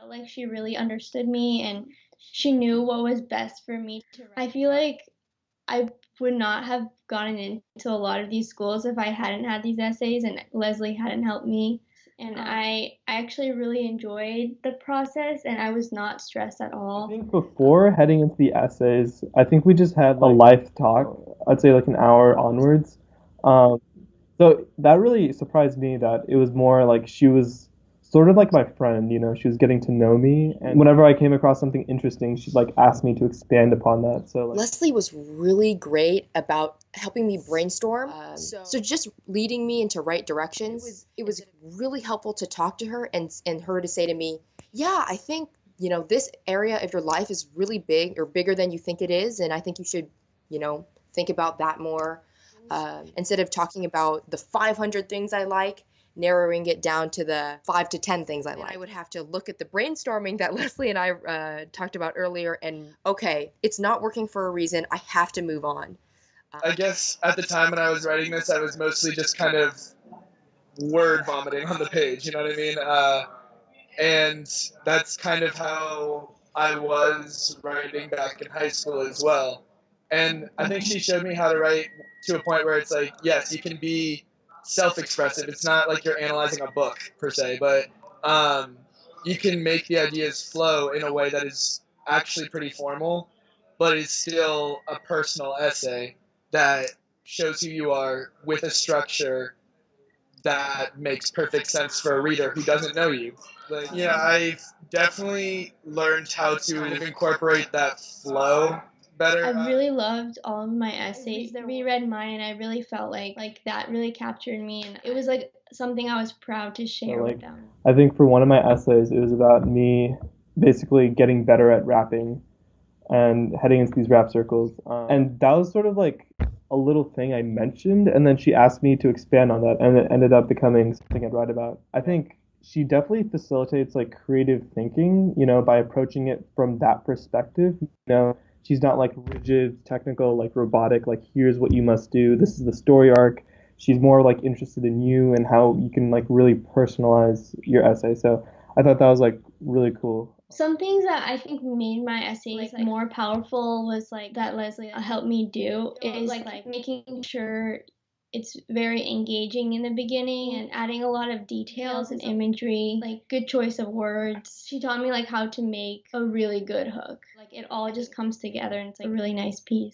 Like she really understood me and she knew what was best for me to write. I feel like I would not have gotten into a lot of these schools if I hadn't had these essays and Lesley hadn't helped me. And I actually really enjoyed the process and I was not stressed at I all. think before heading into the essays, I think we just had a life talk. I'd say like an hour onwards. Um, so that really surprised me that it was more like she was sort of like my friend, you know, she was getting to know me. And whenever I came across something interesting, she'd like ask me to expand upon that. So like Lesley was really great about helping me brainstorm. So just leading me into right directions. It was really helpful to talk to her and her to say to me, yeah, I think, this area of your life is really big or bigger than you think it is. And I think you should, think about that more. Instead of talking about the 500 things I like, narrowing it down to the 5 to 10 things I like. I would have to look at the brainstorming that Lesley and I talked about earlier and, okay, it's not working for a reason. I have to move on. I guess at the time when I was writing this, I was mostly just kind of word vomiting on the page, you know what I mean? And that's kind of how I was writing back in high school as well. And I think she showed me how to write to a point where it's like, yes, you can be self-expressive. It's not like you're analyzing a book per se, but you can make the ideas flow in a way that is actually pretty formal, but is still a personal essay that shows who you are with a structure that makes perfect sense for a reader who doesn't know you. Like, yeah, I've definitely learned how to incorporate that flow better. I really loved all of my essays. I reread mine and I really felt like that really captured me and it was like something I was proud to so share like with them. I think for one of my essays, it was about me basically getting better at rapping and heading into these rap circles. And that was sort of like a little thing I mentioned, and then she asked me to expand on that, and it ended up becoming something I'd write about. I think she definitely facilitates like creative thinking, you know, by approaching it from that perspective. You know, she's not like rigid, technical, like robotic, like here's what you must do, this is the story arc. She's more like interested in you and how you can like really personalize your essay. So I thought that was like really cool. Some things that I think made my essays more powerful was like that Lesley helped me do is like making sure it's very engaging in the beginning and adding a lot of details and imagery, like good choice of words. She taught me like how to make a really good hook. Like it all just comes together and it's like a really nice piece.